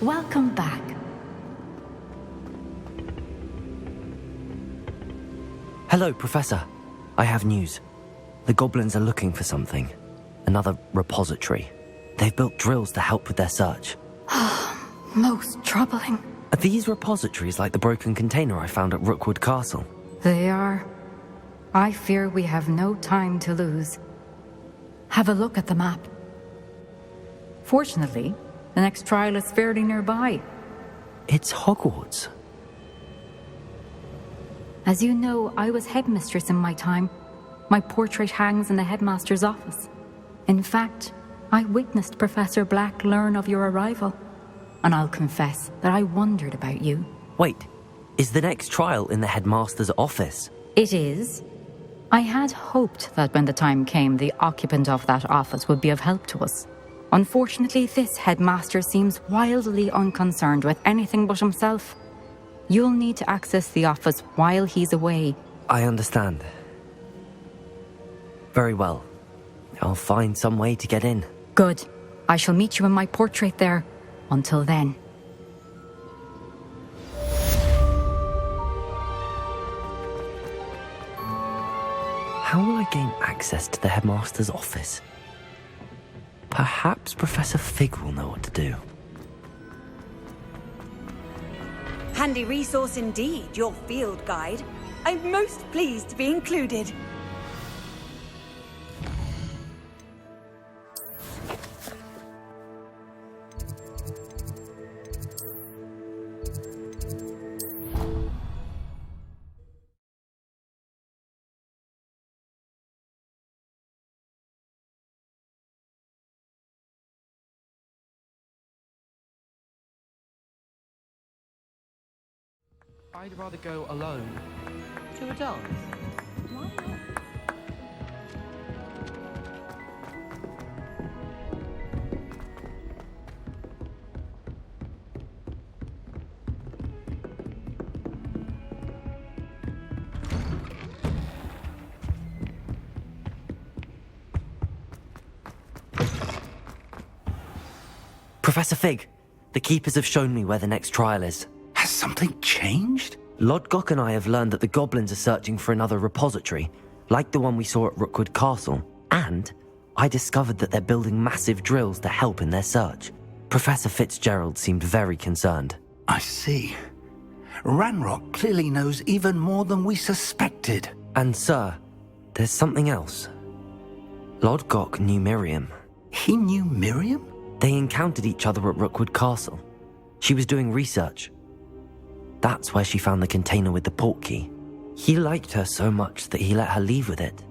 Welcome back. Hello, Professor. I have news. The goblins are looking for something. Another repository. They've built drills to help with their search. Most troubling. Are these repositories like the broken container I found at Rookwood Castle? They are. I fear we have no time to lose. Have a look at the map. Fortunately, the next trial is fairly nearby. It's Hogwarts. As you know, I was headmistress in my time. My portrait hangs in the headmaster's office. In fact, I witnessed Professor Black learn of your arrival. And I'll confess that I wondered about you. Wait, is the next trial in the headmaster's office? It is. I had hoped that when the time came, the occupant of that office would be of help to us. Unfortunately, this headmaster seems wildly unconcerned with anything but himself. You'll need to access the office while he's away. I understand. Very well. I'll find some way to get in. Good. I shall meet you in my portrait there. Until then. How will I gain access to the headmaster's office? Perhaps Professor Fig will know what to do. Handy resource indeed, your field guide. I'm most pleased to be included. I'd rather go alone. To a dance? Why not? Professor Fig, the Keepers have shown me where the next trial is. Has something changed? Lodgok and I have learned that the goblins are searching for another repository, like the one we saw at Rookwood Castle. And I discovered that they're building massive drills to help in their search. Professor Fitzgerald seemed very concerned. I see. Ranrock clearly knows even more than we suspected. And sir, there's something else. Lodgok knew Miriam. He knew Miriam? They encountered each other at Rookwood Castle. She was doing research. That's where she found the container with the port key. He liked her so much that he let her leave with it,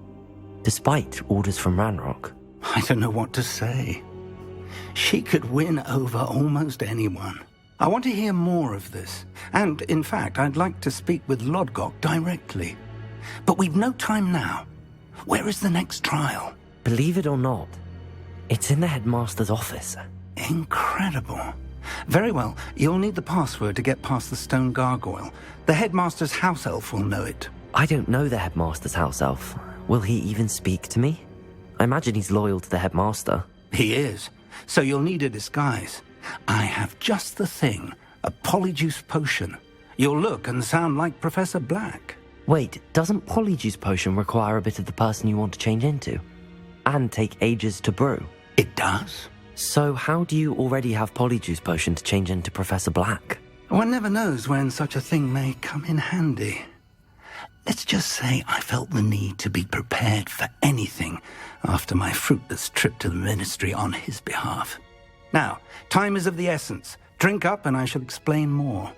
despite orders from Ranrock. I don't know what to say. She could win over almost anyone. I want to hear more of this. And, in fact, I'd like to speak with Lodgok directly. But we've no time now. Where is the next trial? Believe it or not, it's in the headmaster's office. Incredible. Very well, you'll need the password to get past the stone gargoyle. The headmaster's house elf will know it. I don't know the headmaster's house elf. Will he even speak to me? I imagine he's loyal to the headmaster. He is, so you'll need a disguise. I have just the thing, a polyjuice potion. You'll look and sound like Professor Black. Wait, doesn't polyjuice potion require a bit of the person you want to change into? And take ages to brew? It does. So how do you already have polyjuice potion to change into Professor Black? One never knows when such a thing may come in handy. Let's just say I felt the need to be prepared for anything after my fruitless trip to the ministry on his behalf. Now, time is of the essence. Drink up and I shall explain more.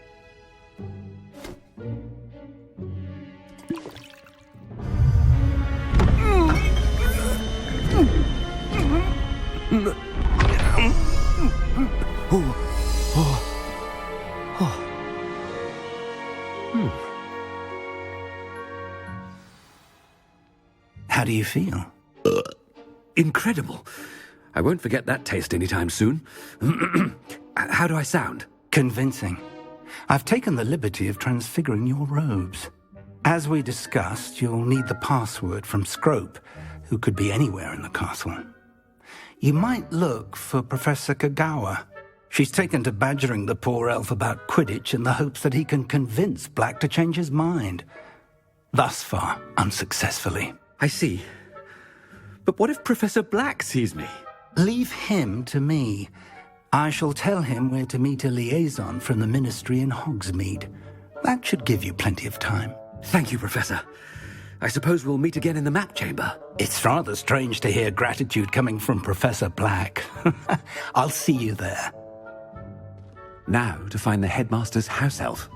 How do you feel? Incredible. I won't forget that taste anytime soon. How do I sound? Convincing. I've taken the liberty of transfiguring your robes. As we discussed, you'll need the password from Scrope, who could be anywhere in the castle. You might look for Professor Kagawa. She's taken to badgering the poor elf about Quidditch in the hopes that he can convince Black to change his mind. Thus far, unsuccessfully. I see. But what if Professor Black sees me? Leave him to me. I shall tell him where to meet a liaison from the Ministry in Hogsmeade. That should give you plenty of time. Thank you, Professor. I suppose we'll meet again in the map chamber. It's rather strange to hear gratitude coming from Professor Black. I'll see you there. Now to find the headmaster's house elf.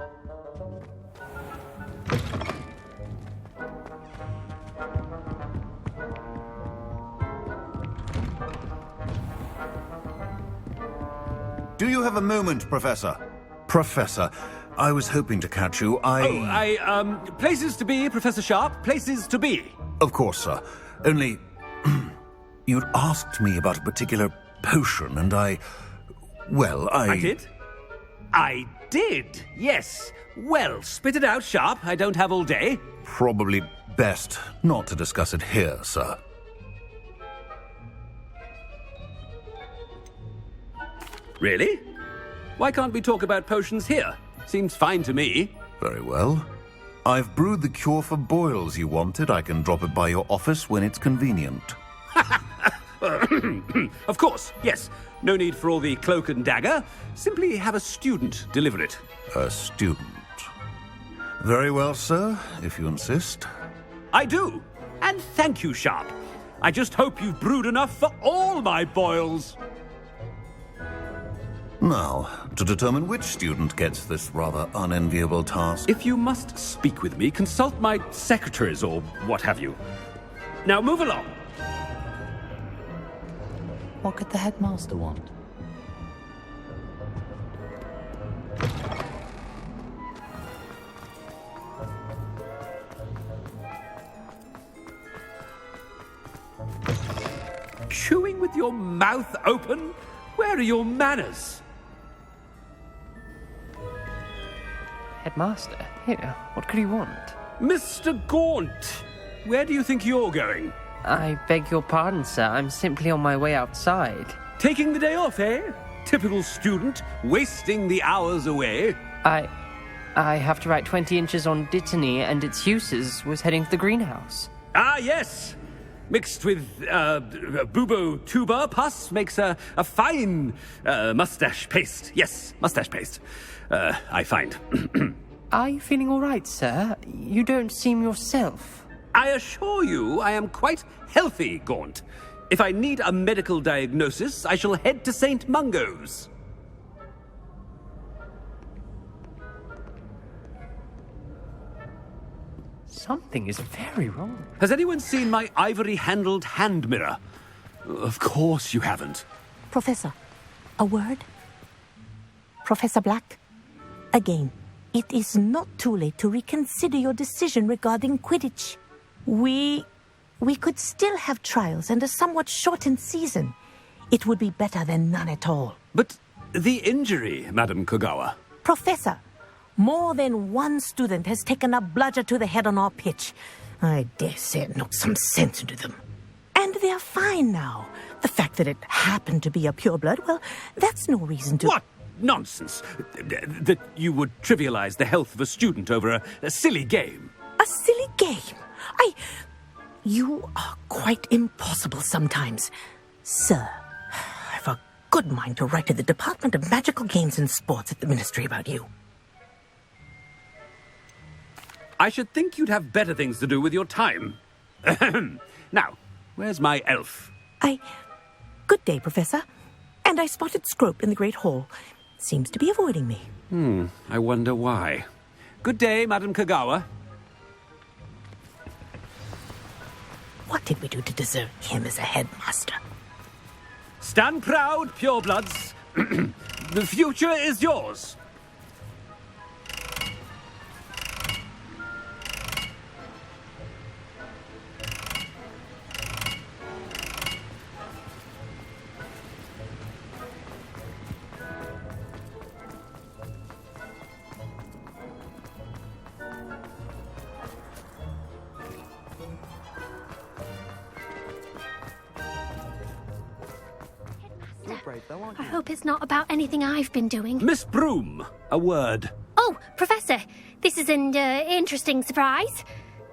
Do you have a moment, Professor? Professor, I was hoping to catch you. Places to be, Professor Sharp, places to be. Of course, sir. Only, you'd asked me about a particular potion, and I did? I did, yes. Well, spit it out, Sharp. I don't have all day. Probably best not to discuss it here, sir. Really? Why can't we talk about potions here? Seems fine to me. Very well. I've brewed the cure for boils you wanted. I can drop it by your office when it's convenient. Of course, yes. No need for all the cloak and dagger. Simply have a student deliver it. A student. Very well, sir, if you insist. I do. And thank you, Sharp. I just hope you've brewed enough for all my boils. Now, to determine which student gets this rather unenviable task. If you must speak with me, consult my secretaries or what have you. Now move along. What could the headmaster want? Chewing with your mouth open? Where are your manners? Headmaster, here, what could he want? Mr. Gaunt, where do you think you're going? I beg your pardon, sir. I'm simply on my way outside. Taking the day off, eh? Typical student, wasting the hours away. I have to write 20 inches on Dittany and its uses. Was heading to the greenhouse. Ah, yes. Mixed with bubo tuber pus makes a fine mustache paste. Yes, mustache paste. I find. Are you feeling all right, sir? You don't seem yourself. I assure you I am quite healthy, Gaunt. If I need a medical diagnosis, I shall head to St. Mungo's. Something is very wrong. Has anyone seen my ivory-handled hand mirror? Of course you haven't. Professor, a word? Professor Black, again, it is not too late to reconsider your decision regarding Quidditch. We could still have trials and a somewhat shortened season. It would be better than none at all. But the injury, Madam Kogawa. Professor, more than one student has taken a bludger to the head on our pitch. I dare say it knocked some sense into them. And they're fine now. The fact that it happened to be a pureblood, well, that's no reason to... What nonsense! That you would trivialize the health of a student over a silly game. A silly game? You are quite impossible sometimes. Sir, I've a good mind to write to the Department of Magical Games and Sports at the Ministry about you. I should think you'd have better things to do with your time. Now, where's my elf? Good day, Professor. And I spotted Scrope in the Great Hall. Seems to be avoiding me. I wonder why. Good day, Madam Kogawa. What did we do to deserve him as a headmaster? Stand proud, purebloods. The future is yours. I hope it's not about anything I've been doing. Miss Broom, a word. Oh, Professor, this is an interesting surprise.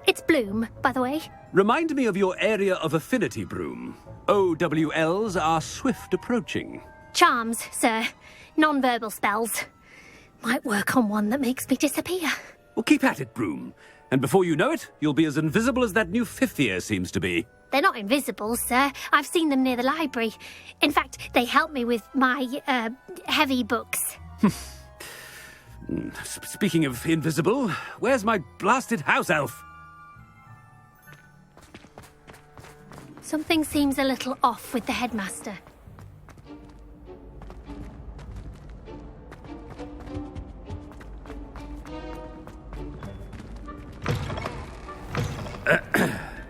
It's Bloom, by the way. Remind me of your area of affinity, Broom. OWLs are swift approaching. Charms, sir. Non-verbal spells. Might work on one that makes me disappear. Well, keep at it, Broom. And before you know it, you'll be as invisible as that new fifth year seems to be. They're not invisible, sir. I've seen them near the library. In fact, they help me with my, heavy books. Speaking of invisible, where's my blasted house elf? Something seems a little off with the headmaster.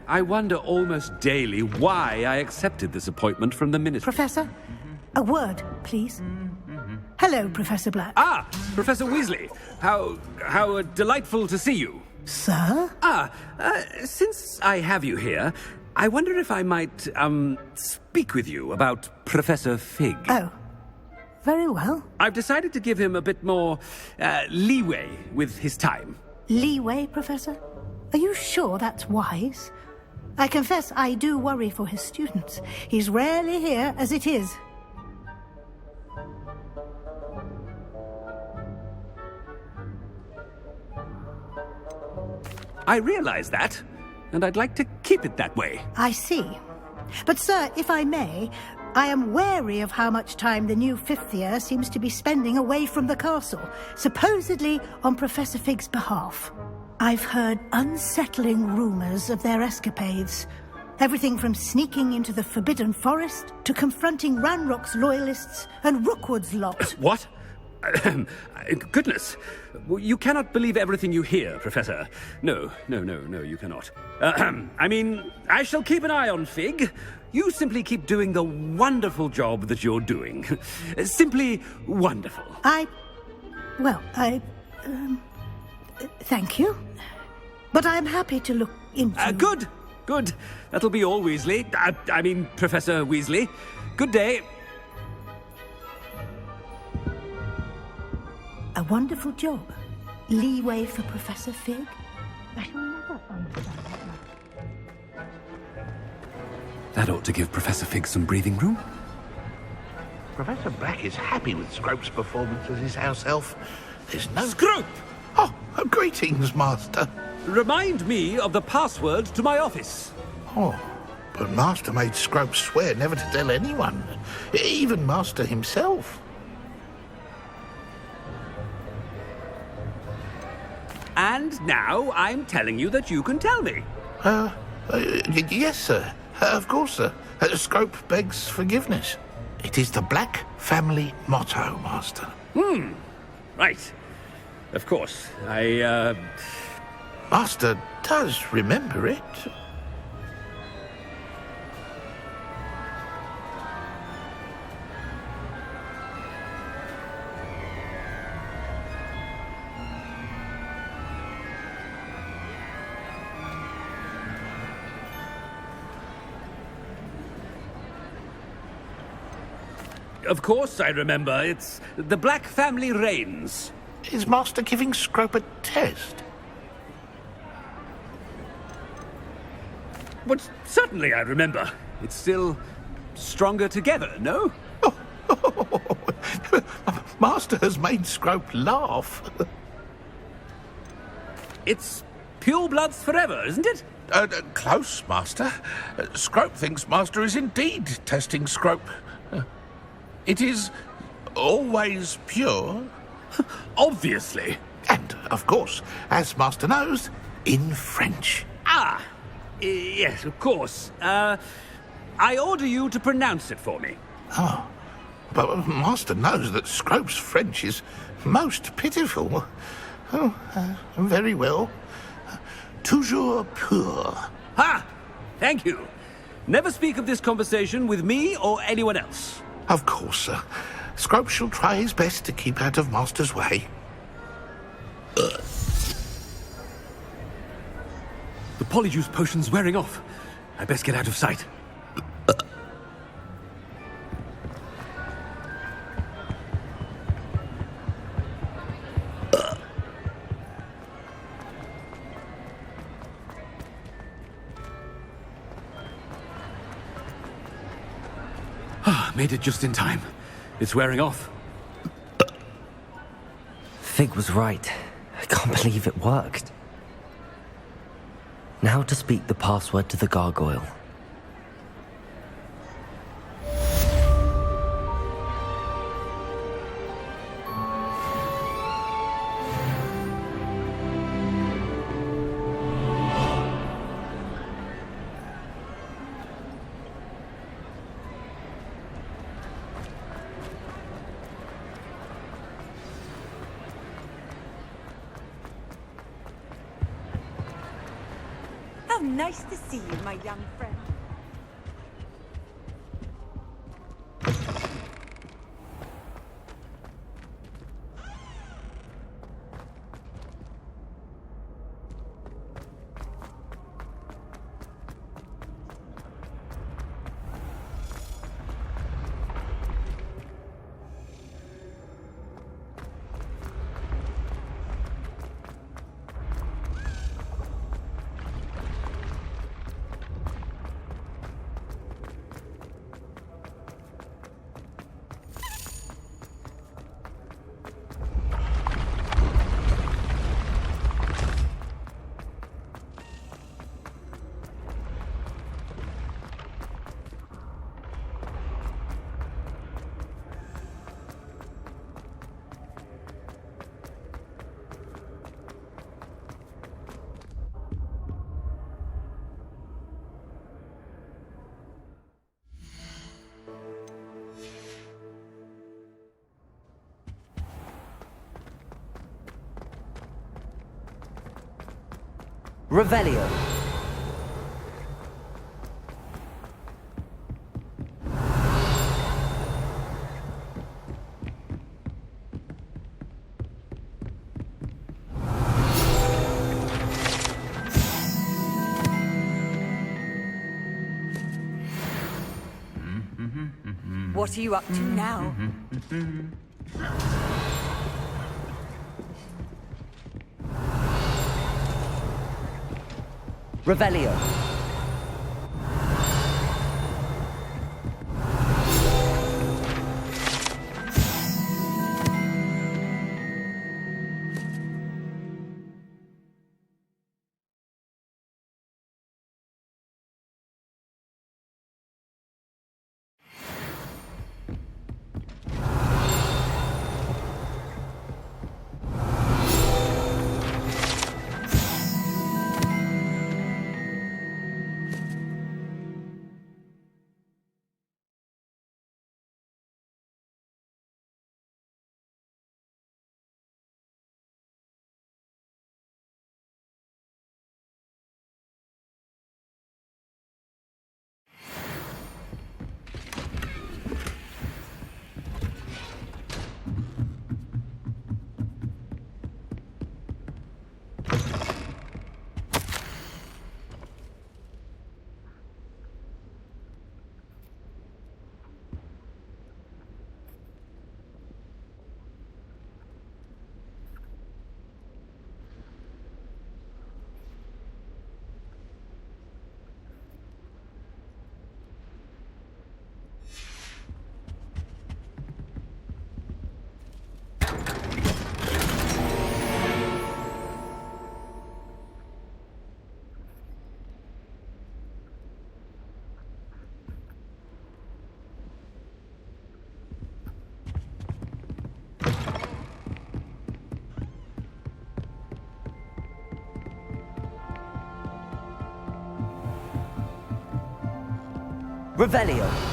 I wonder almost daily why I accepted this appointment from the ministry. Professor, a word, please. Hello, Professor Black. Ah, Professor Weasley. How delightful to see you. Sir? Since I have you here, I wonder if I might, speak with you about Professor Fig. Oh, very well. I've decided to give him a bit more, leeway with his time. Leeway, Professor? Are you sure that's wise? I confess I do worry for his students. He's rarely here as it is. I realize that, and I'd like to keep it that way. I see. But, sir, if I may, I am wary of how much time the new fifth year seems to be spending away from the castle, supposedly on Professor Fig's behalf. I've heard unsettling rumours of their escapades. Everything from sneaking into the Forbidden Forest to confronting Ranrock's loyalists and Rookwood's lot. What? Goodness. You cannot believe everything you hear, Professor. No, you cannot. I mean, I shall keep an eye on Fig. You simply keep doing the wonderful job that you're doing. Simply wonderful. Thank you. But I'm happy to look into... Good. That'll be all, Weasley. I mean, Professor Weasley. Good day. A wonderful job. Leeway for Professor Fig. I shall never understand that. That ought to give Professor Fig some breathing room. Professor Black is happy with Scrope's performance as his house elf. There's no... Scrope! Oh, greetings, Master. Remind me of the password to my office. Oh, but Master made Scrope swear never to tell anyone, even Master himself. And now I'm telling you that you can tell me. Yes, sir. Of course, sir. Scrope begs forgiveness. It is the Black family motto, Master. Right. Of course. Master does remember it. Of course I remember. It's the Black family reigns. Is Master giving Scrope a test? But certainly I remember. It's still stronger together, no? Master has made Scrope laugh. It's pure bloods forever, isn't it? Close, Master. Scrope thinks Master is indeed testing Scrope. It is always pure. Obviously. And, of course, as Master knows, in French. Yes, of course. I order you to pronounce it for me. Oh, but Master knows that Scrope's French is most pitiful. Oh, very well. Toujours pur. Ha! Thank you. Never speak of this conversation with me or anyone else. Of course, sir. Scrope shall try his best to keep out of Master's way. The polyjuice potion's wearing off. I best get out of sight. Made it just in time. It's wearing off. Fig was right. I can't believe it worked. Now to speak the password to the gargoyle. Nice to see you, my young friend. Revelio. What are you up to now? Revelio. Revelio.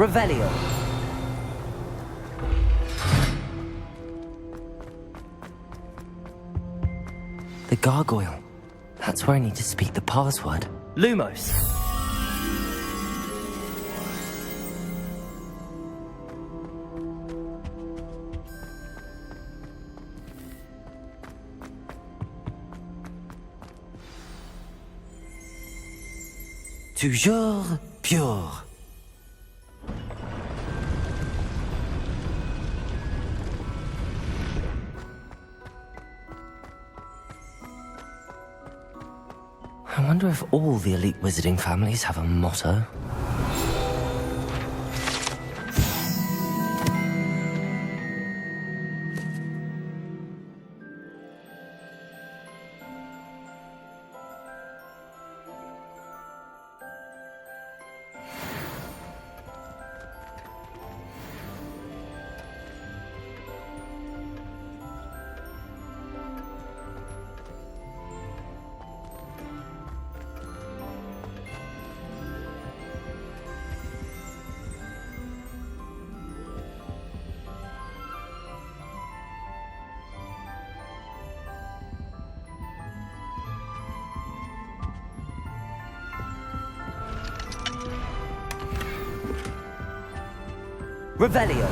Revelio. The gargoyle. That's where I need to speak the password. Lumos. toujours pure. I wonder if all the elite wizarding families have a motto. Revelio.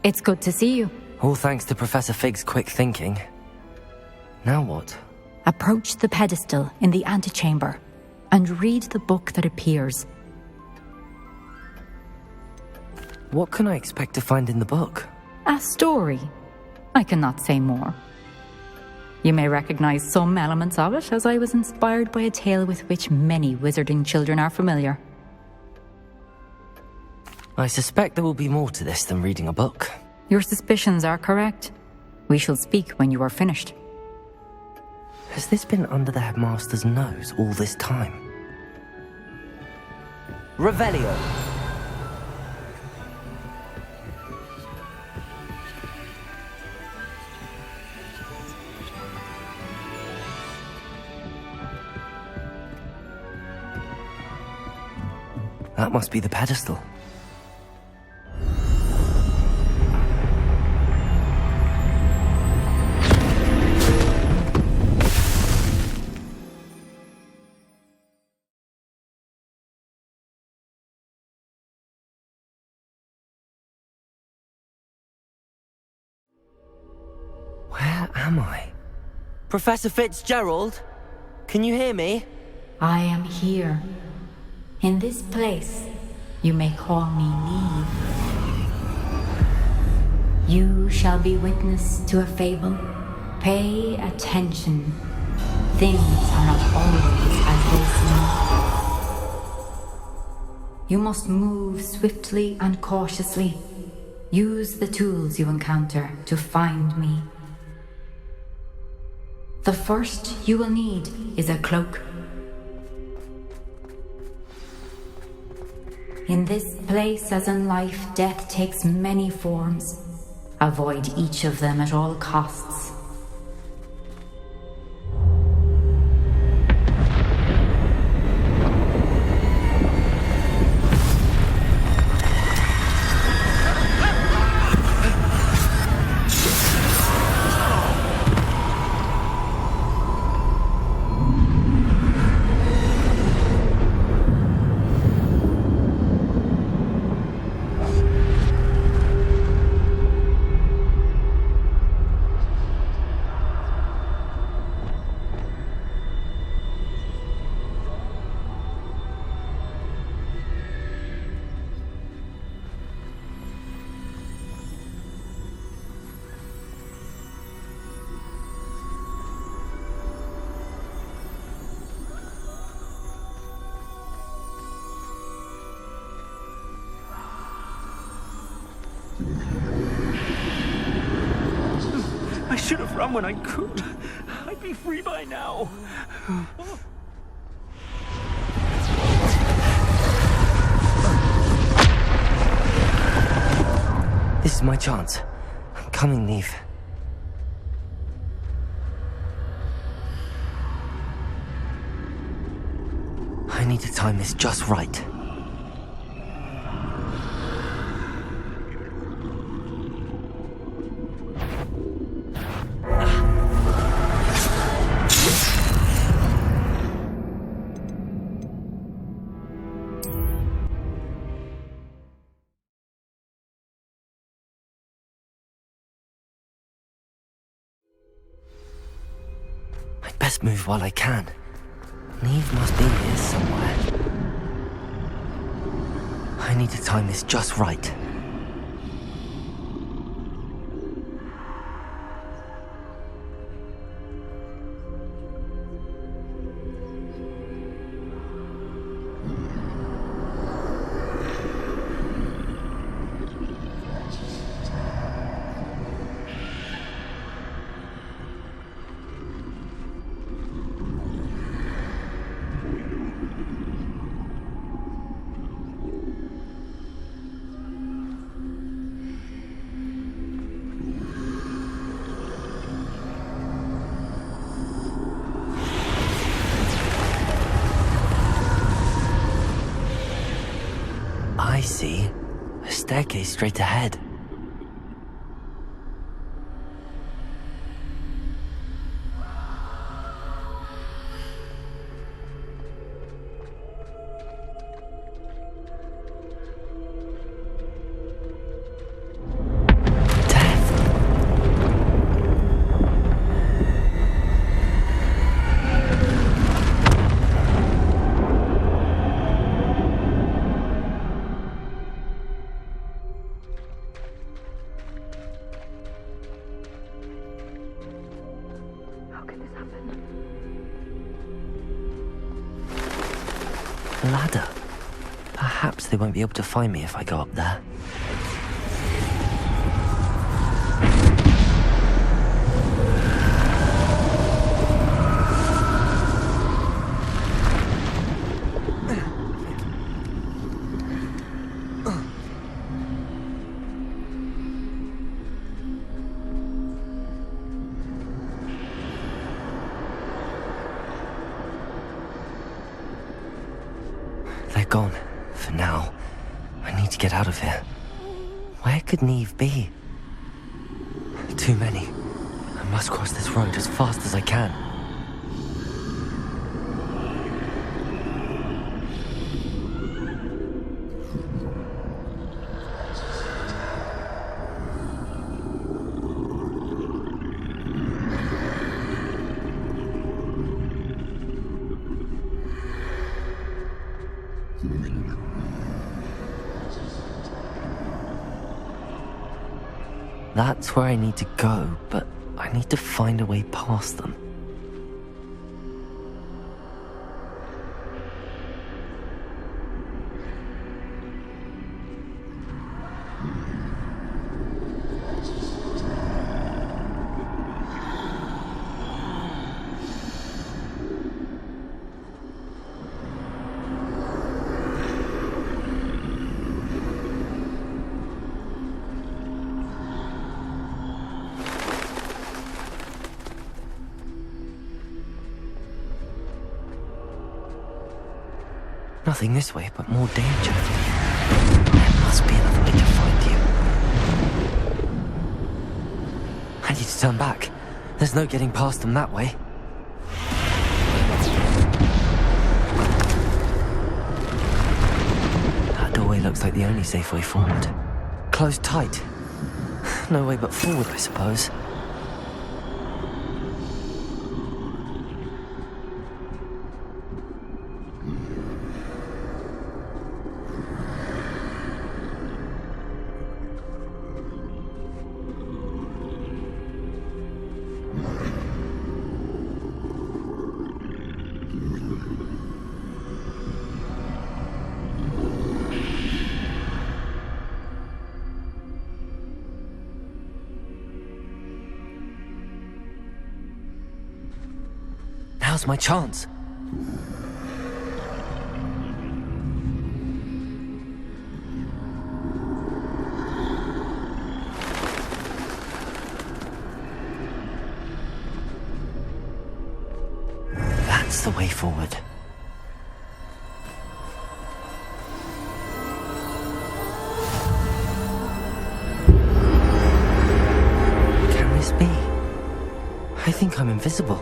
It's good to see you. All thanks to Professor Fig's quick thinking. Now what? Approach the pedestal in the antechamber and read the book that appears. What can I expect to find in the book? A story. I cannot say more. You may recognize some elements of it, as I was inspired by a tale with which many wizarding children are familiar. I suspect there will be more to this than reading a book. Your suspicions are correct. We shall speak when you are finished. Has this been under the headmaster's nose all this time? Revelio. That must be the pedestal. Where am I? Professor Fitzgerald? Can you hear me? I am here. In this place, you may call me Niov. You shall be witness to a fable. Pay attention. Things are not always as they seem. You must move swiftly and cautiously. Use the tools you encounter to find me. The first you will need is a cloak. In this place, as in life, death takes many forms. Avoid each of them at all costs. I should have run when I could. I'd be free by now. This is my chance. I'm coming, Niov. I need to time this just right. best move while I can. Ниев must be here somewhere. I need to time this just right. I see. A staircase straight ahead. Ladder. Perhaps they won't be able to find me if I go up there. They're gone. For now. I need to get out of here. Where could Ниев be? Too many. I must cross this road as fast as I can. That's where I need to go, but I need to find a way past them. Nothing this way, but more danger. There must be another way to find you. I need to turn back. There's no getting past them that way. That doorway looks like the only safe way forward. Closed tight. No way but forward, I suppose. Now's my chance. That's the way forward. Can this be? I think I'm invisible.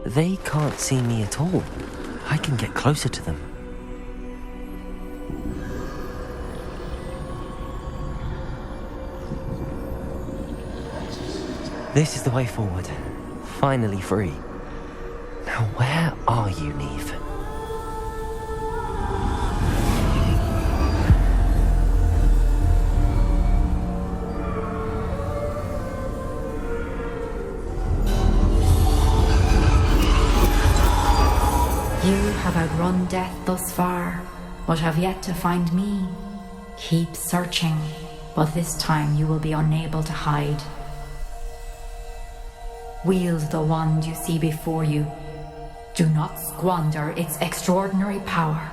They can't see me at all. I can get closer to them. This is the way forward. Finally free. Now where are you, Ниев? You have outrun death thus far, but have yet to find me. Keep searching, but this time you will be unable to hide. Wield the wand you see before you. Do not squander its extraordinary power.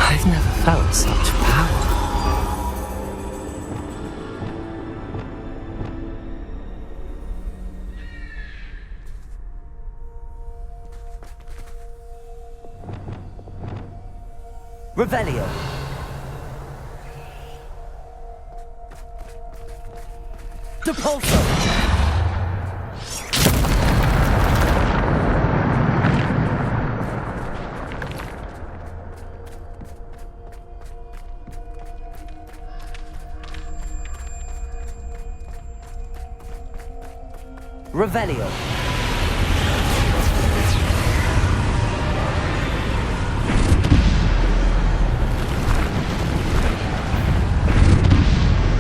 I've never felt such power. Revelio. Depulso. Revelio.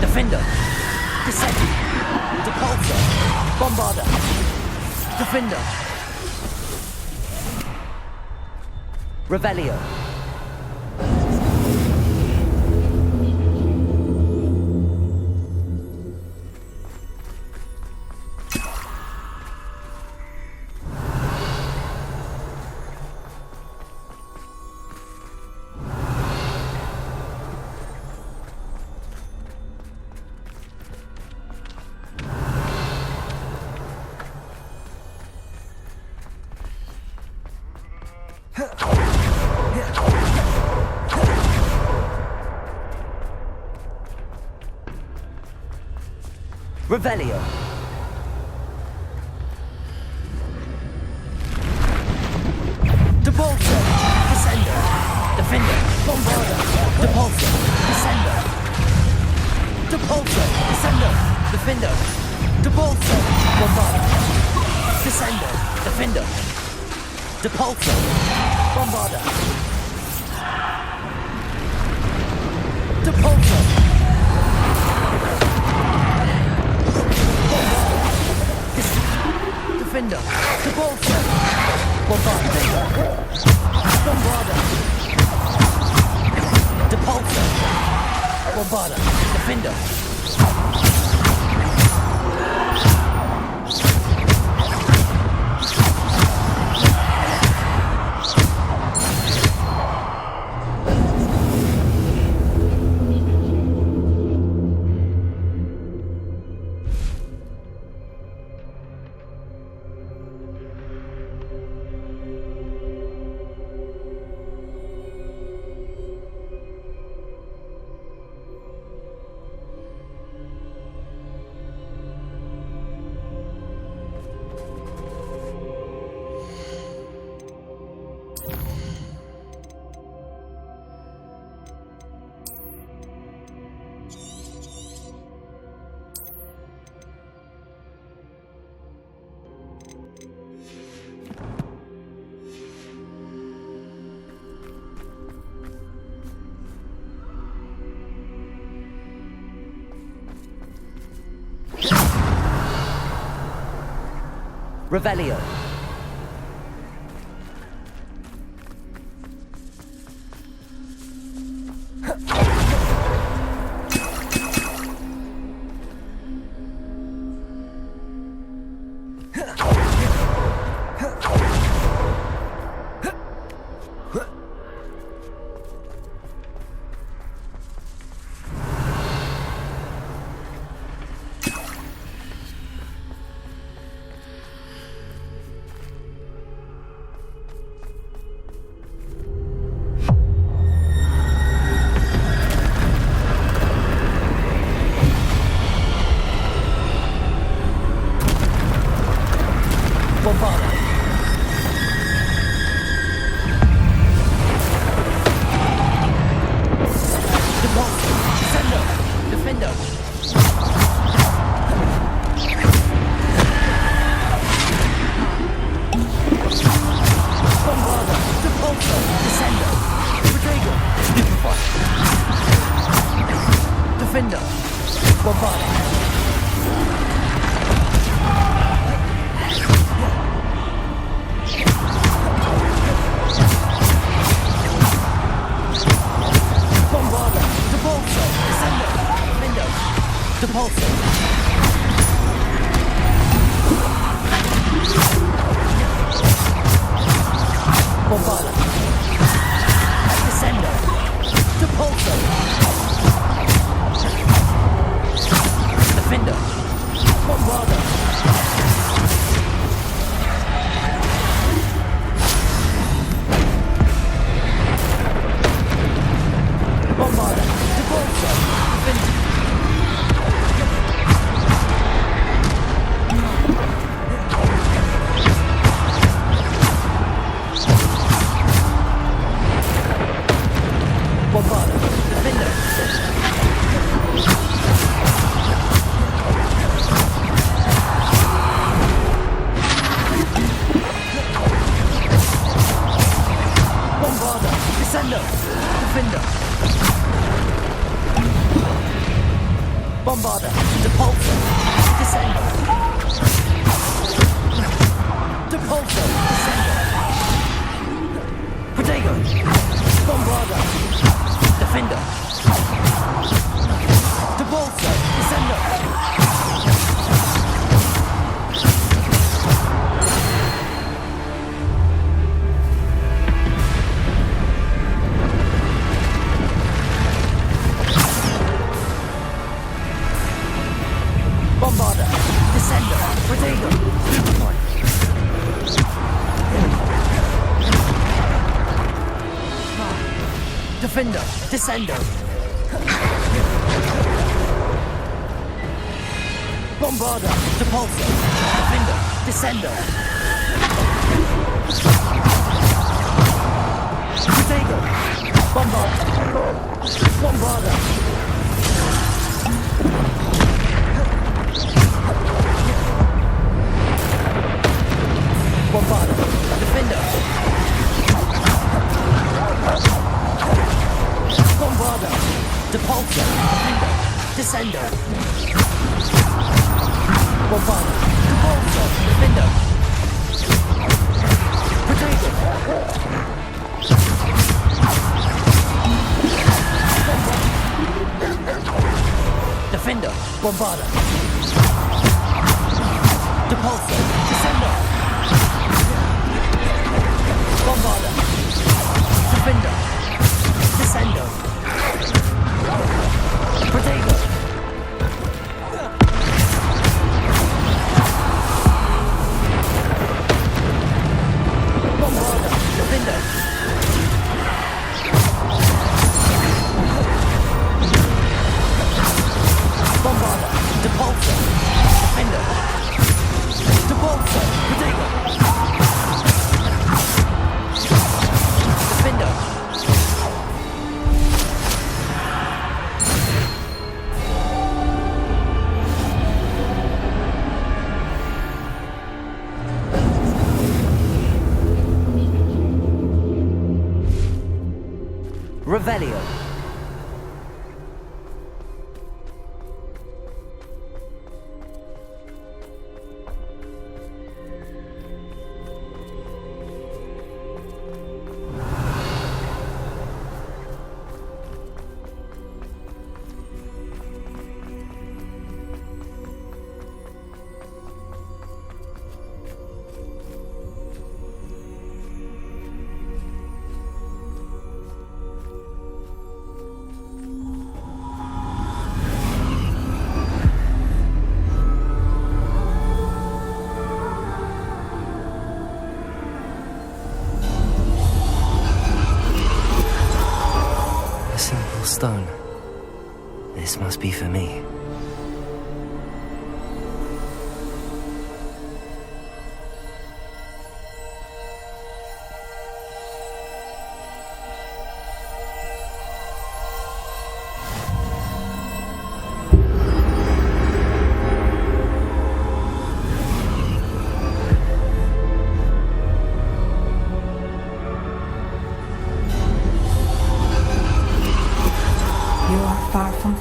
Defender. Descendi. Depulso. Bombarda. Defender. Revelio. Revelio. Depulso. Descender. Defender. Bombarda. Depulso. Descender. Depulso. Descender. Defender. Depulso. Bombarda. Descender. Defender. Depulso. Bombarda. Depulso. Defender. Depulso. Bombarda. Bombarda. Depulso. Bombarda. Defender. Revelio. Bombarda. Depulso. Descendo. Defendo. Bombarda. Depulso. Descendo. Protego. Stupefy. Defender. Bombarda. Bombarda. Depulso. Descendo. Defender. Depulso. Bombarda. Descendo. Depulso. Defender. Bombarda. Bombarda. Depulso. Defender. Bombarda. Defender. Bombarda. Descendo. Defender. Bombarda. Depulso. Descendo. Depulso. Descendo. Protego. Bombarda. Defender. Depulso. Descendo. Bombarda. Descendo. Protego. Stupefy. Defender. Descendo. Bombarda. Depulso. Defender. Descendo. Protego. Bombarda. Bombarda. Bombarda. Defender. Bombarda. Depulso. Defender. Descendo. Bombarda. Depulso. Defender. Protego. Defender. Bombarda. Depulso. Descendo. Bombarda. Defender. Descendo. Protego. Bombarda. Defender. Bombarda. Depulso. Defender. Depulso. Protego. Defender. Revelio. Stone. This must be for me.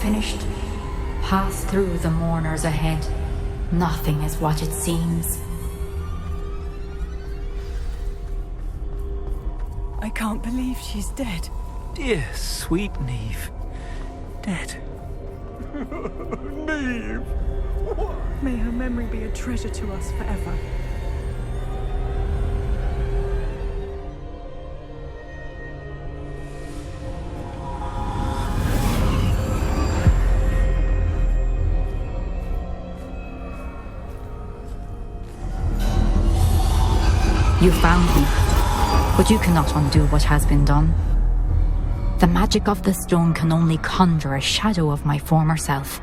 finished, pass through the mourners ahead. Nothing is what it seems. I can't believe she's dead. Dear, sweet Niamh. Dead. Niamh! May her memory be a treasure to us forever. You found me, but you cannot undo what has been done. The magic of the stone can only conjure a shadow of my former self.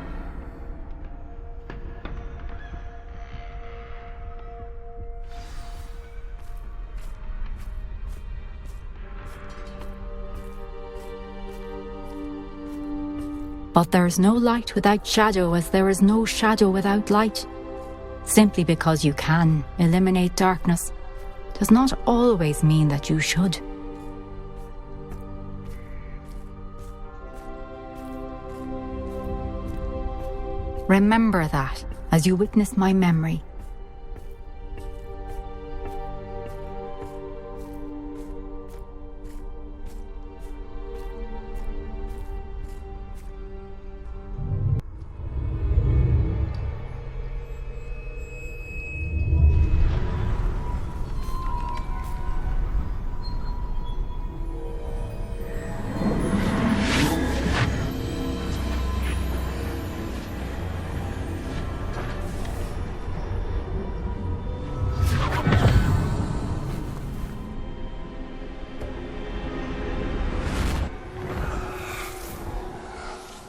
But there is no light without shadow, as there is no shadow without light. Simply because you can eliminate darkness does not always mean that you should. Remember that as you witness my memory.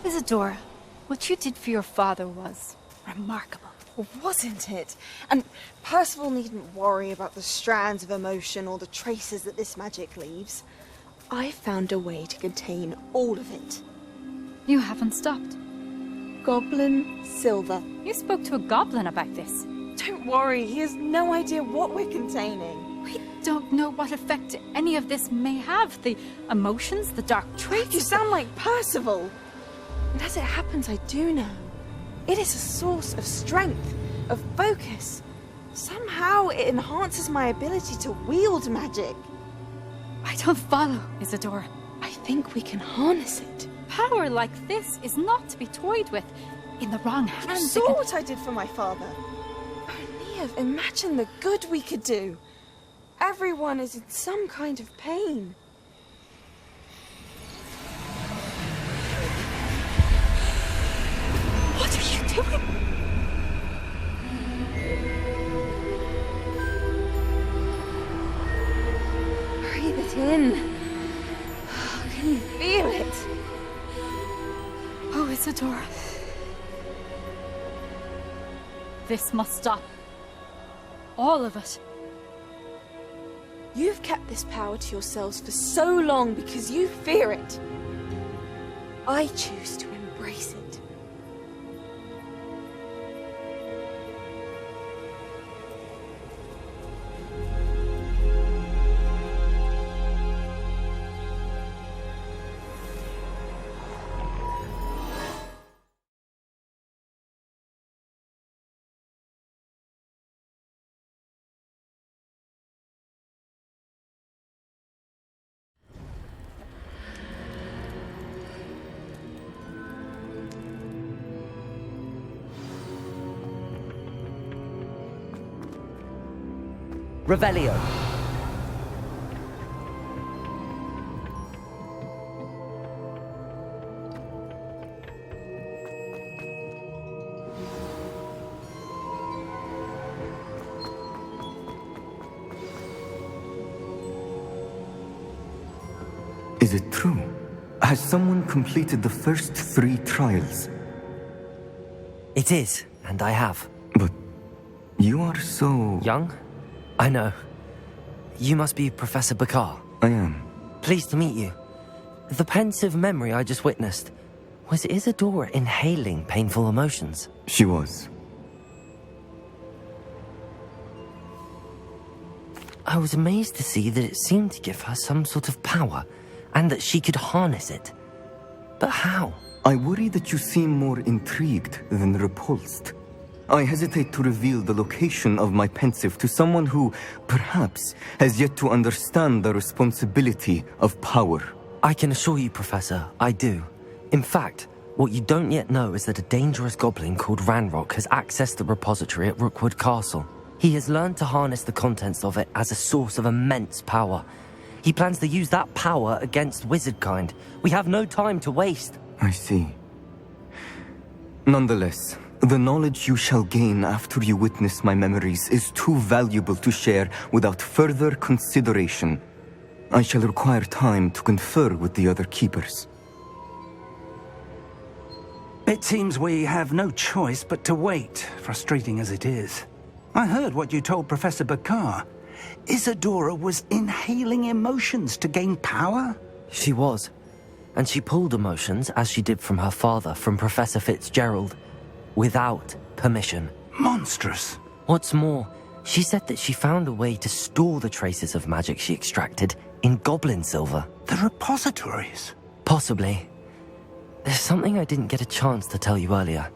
Isadora, what you did for your father was remarkable. Wasn't it? And Percival needn't worry about the strands of emotion or the traces that this magic leaves. I found a way to contain all of it. You haven't stopped. Goblin Silver. You spoke to a goblin about this. Don't worry, he has no idea what we're containing. We don't know what effect any of this may have. The emotions, the dark traits. You sound like Percival. And as it happens, I do know. It is a source of strength, of focus. Somehow it enhances my ability to wield magic. I don't follow, Isadora. I think we can harness it. Power like this is not to be toyed with. In the wrong hands. You saw what I did for my father. Oh, Niov, imagine the good we could do. Everyone is in some kind of pain. What are you doing? Breathe it in. Can you feel it? Oh, Isadora. This must stop. All of it. You've kept this power to yourselves for so long because you fear it. I choose to embrace it. Revelio. Is it true? Has someone completed the first 3 trials? It is, and I have. But you are so... young? I know. You must be Professor Bakar. I am. Pleased to meet you. The pensive memory I just witnessed, was Isadora inhaling painful emotions? She was. I was amazed to see that it seemed to give her some sort of power, and that she could harness it. But how? I worry that you seem more intrigued than repulsed. I hesitate to reveal the location of my pensive to someone who, perhaps, has yet to understand the responsibility of power. I can assure you, Professor, I do. In fact, what you don't yet know is that a dangerous goblin called Ranrock has accessed the repository at Rookwood Castle. He has learned to harness the contents of it as a source of immense power. He plans to use that power against wizardkind. We have no time to waste. I see. Nonetheless, the knowledge you shall gain after you witness my memories is too valuable to share without further consideration. I shall require time to confer with the other keepers. It seems we have no choice but to wait, frustrating as it is. I heard what you told Professor Bakar. Isadora was inhaling emotions to gain power? She was. And she pulled emotions, as she did from her father, from Professor Fitzgerald, without permission. Monstrous. What's more, she said that she found a way to store the traces of magic she extracted in goblin silver. The repositories? Possibly. There's something I didn't get a chance to tell you earlier.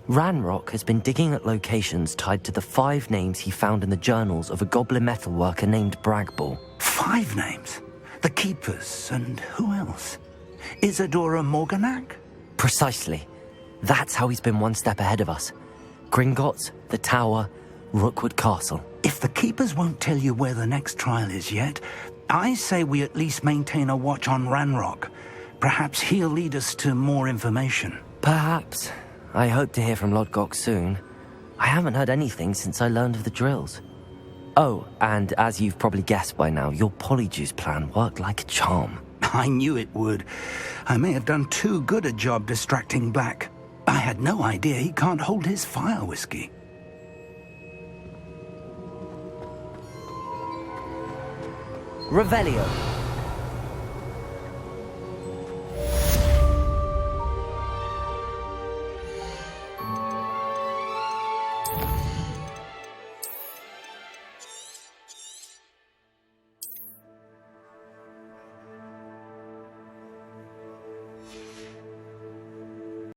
Ranrock has been digging at locations tied to the 5 names he found in the journals of a goblin metalworker named Bragball. 5 names? The Keepers, and who else? Isadora Morganac? Precisely. That's how he's been one step ahead of us. Gringotts, the Tower, Rookwood Castle. If the Keepers won't tell you where the next trial is yet, I say we at least maintain a watch on Ranrock. Perhaps he'll lead us to more information. Perhaps. I hope to hear from Lodgok soon. I haven't heard anything since I learned of the drills. Oh, and as you've probably guessed by now, your Polyjuice plan worked like a charm. I knew it would. I may have done too good a job distracting Black. I had no idea he can't hold his fire whiskey. Revelio.